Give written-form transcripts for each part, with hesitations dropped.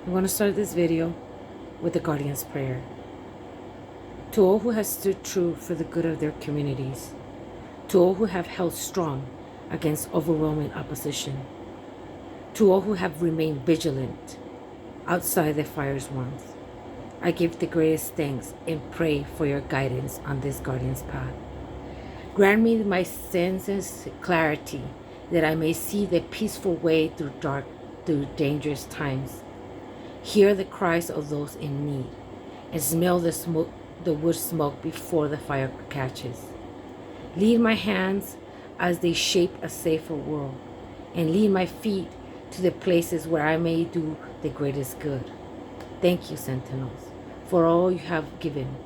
I'm going to start this video with the Guardian's Prayer. To all who have stood true for the good of their communities, to all who have held strong against overwhelming opposition, to all who have remained vigilant outside the fire's warmth, I give the greatest thanks and pray for your guidance on this Guardian's path. Grant me my senses clarity, that I may see the peaceful way through dangerous times, hear the cries of those in need, and smell the wood smoke before the fire catches. Lead my hands as they shape a safer world, and lead my feet to the places where I may do the greatest good. Thank you, Sentinels, for all you have given.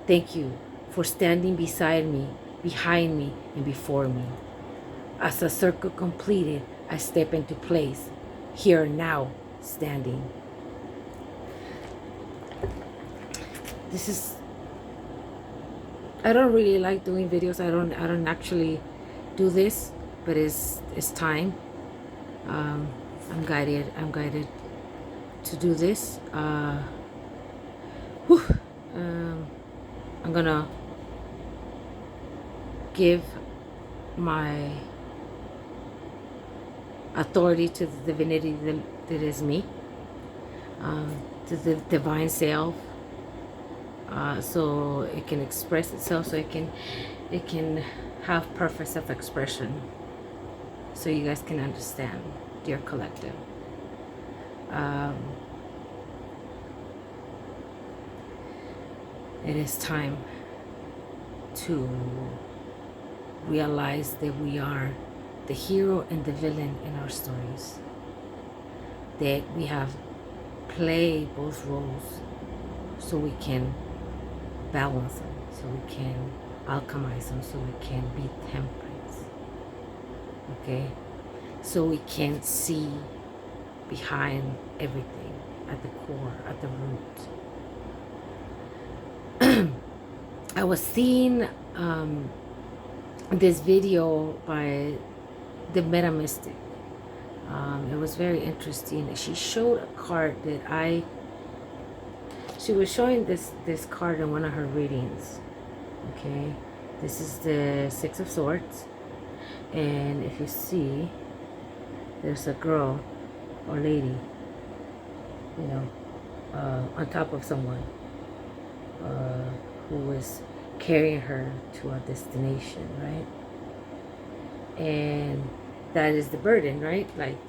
Thank you for standing beside me, behind me, and before me. As a circle completed, I step into place, here now, standing. I don't really like doing videos. I don't actually do this, but it's time. I'm guided to do this. I'm gonna give my authority to the divinity that is me, to the divine self, so it can express itself, so it can have perfect self-expression, so you guys can understand, dear collective. It is time to realize that we are the hero and the villain in our stories, that we have played both roles so we can balance them, so we can alchemize them, so we can be temperance, okay? So we can see behind everything, at the core, at the root. I was seeing this video by the Meta Mystic. It was very interesting. She showed a card that she was showing this card in one of her readings. Okay, this is the Six of Swords, and if you see, there's a girl or lady, on top of someone who is carrying her to a destination, right? And that is the burden, right? Like,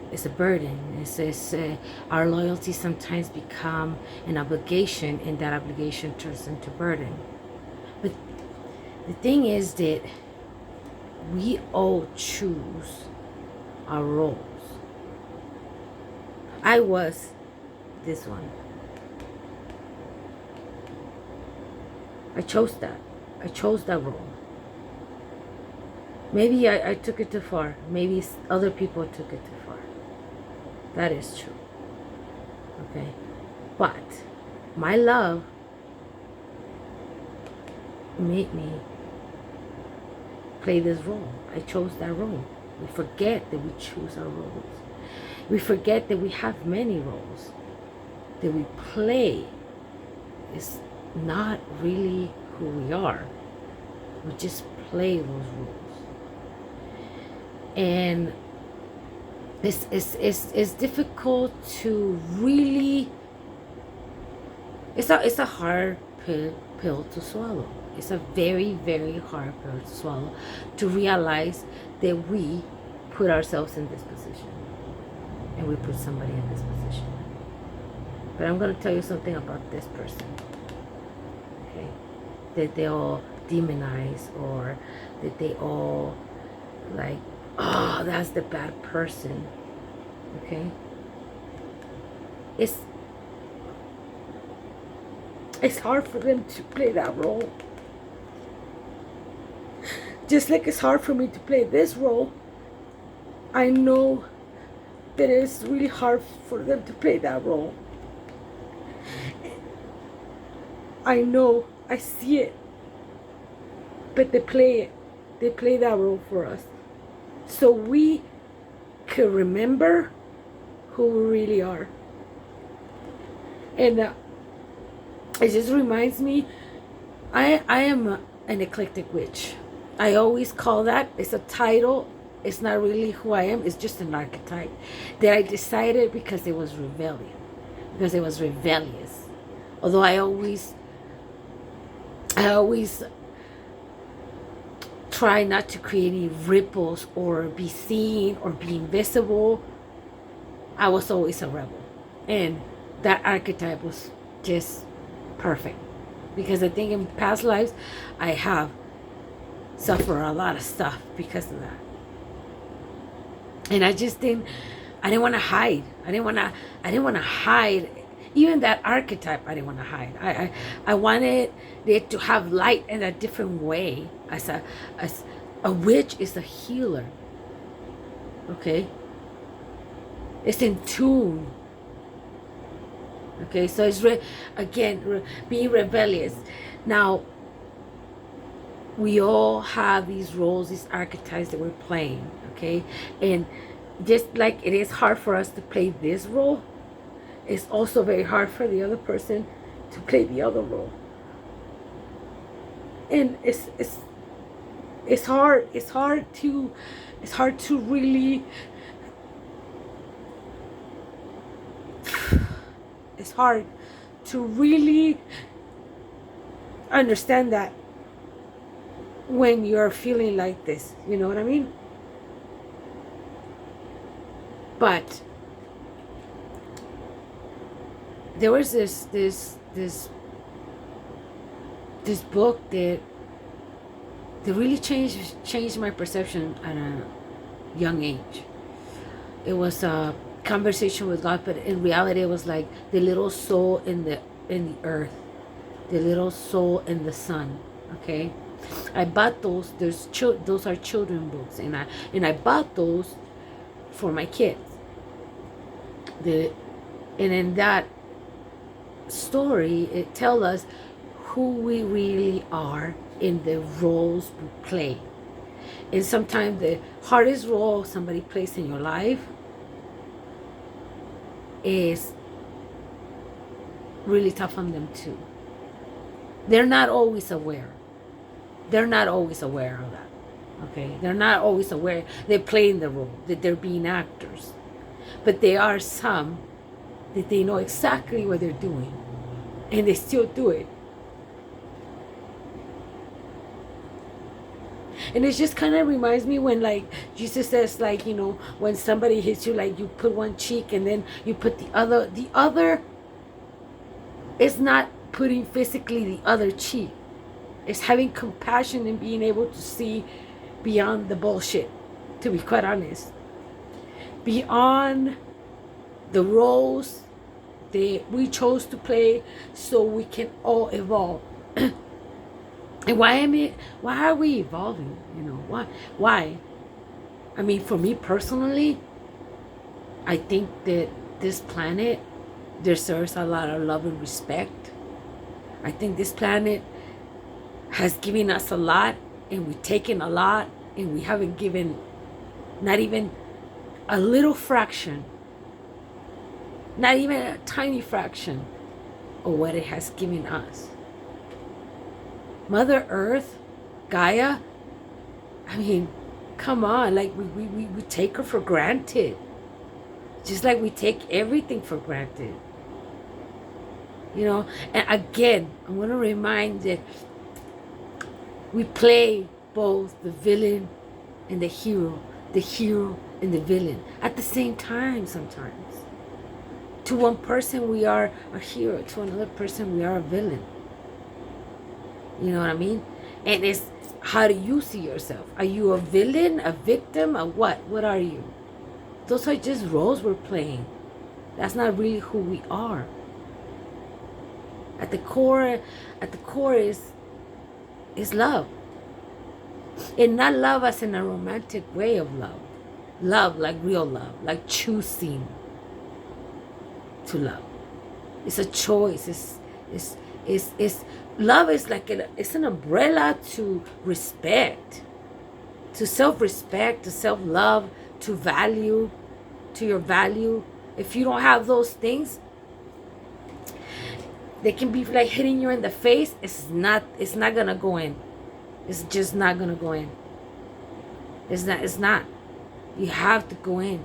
it's a burden. It's our loyalty sometimes become an obligation, and that obligation turns into burden. But the thing is that we all choose our roles. I was this one. I chose that. I chose that role. Maybe I took it too far. Maybe other people took it too far. That is true. Okay? But my love made me play this role. I chose that role. We forget that we choose our roles. We forget that we have many roles. That we play is not really who we are. We just play those roles. And it's difficult to really, it's a hard pill to swallow. It's a very, very hard pill to swallow, to realize that we put ourselves in this position and we put somebody in this position. But I'm going to tell you something about this person, okay? That they all demonize, or that they all like, oh, that's the bad person, okay? It's hard for them to play that role. Just like it's hard for me to play this role, I know that it's really hard for them to play that role. I know, I see it, but they play it. They play that role for us, so we can remember who we really are. And it just reminds me, I am an eclectic witch. I always call that, it's a title. It's not really who I am. It's just an archetype that I decided because it was rebellion, because it was rebellious. Although I always try not to create any ripples or be seen or be invisible. I was always a rebel, and that archetype was just perfect, because I think in past lives I have suffered a lot of stuff because of that. And I didn't want to hide. I didn't want to hide. Even that archetype, I didn't want to hide. I wanted it to have light in a different way. As a witch is a healer. Okay? It's in tune. Okay, so it's being rebellious. Now, we all have these roles, these archetypes that we're playing. Okay, and just like it is hard for us to play this role, it's also very hard for the other person to play the other role. And it's hard to really, it's hard to really understand that when you're feeling like this, you know what I mean? But there was this book that really changed my perception at a young age. It was a conversation with God, but in reality it was like the little soul in the earth, the little soul in the sun. Okay, I bought those. Those are children books, and I bought those for my kids. And in that story, it tells us who we really are in the roles we play. And sometimes the hardest role somebody plays in your life is really tough on them too. They're not always aware. They're not always aware of that. Okay? They're not always aware they're playing the role, that they're being actors. But there are some that they know exactly what they're doing, and they still do it. And it just kind of reminds me when, like, Jesus says, like, you know, when somebody hits you, like, you put one cheek and then you put the other. The other is not putting physically the other cheek. It's having compassion and being able to see beyond the bullshit, to be quite honest. Beyond the roles that we chose to play so we can all evolve. And why are we evolving? You know, why? I mean, for me personally, I think that this planet deserves a lot of love and respect. I think this planet has given us a lot, and we've taken a lot, and we haven't given not even a little fraction, not even a tiny fraction of what it has given us. Mother Earth, Gaia, I mean, come on, like we take her for granted. Just like we take everything for granted. You know, and again, I'm going to remind that we play both the villain and the hero and the villain at the same time sometimes. To one person we are a hero, to another person we are a villain. You know what I mean? And it's, how do you see yourself? Are you a villain, a victim, a what? What are you? Those are just roles we're playing. That's not really who we are. At the core is love. And not love as in a romantic way of love. Love like real love, like choosing to love. It's a choice. It's love is like it's an umbrella to respect, to self-respect, to self-love, to value, to your value. If you don't have those things, they can be like hitting you in the face. It's not gonna go in. It's just not gonna go in. It's not. You have to go in.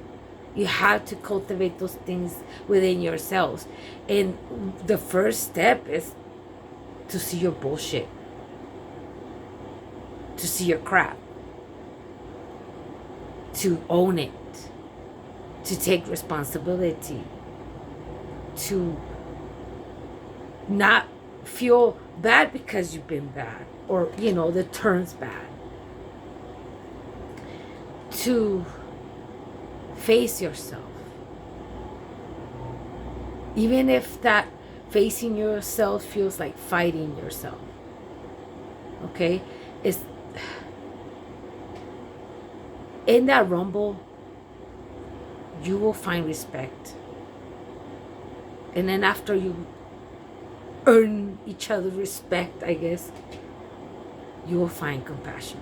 You have to cultivate those things within yourselves. And the first step is to see your bullshit. To see your crap. To own it. To take responsibility. To not feel bad because you've been bad. Or, the turn's bad. To face yourself. Even if that facing yourself feels like fighting yourself. Okay? It's in that rumble, you will find respect. And then after you earn each other's respect, I guess, you will find compassion.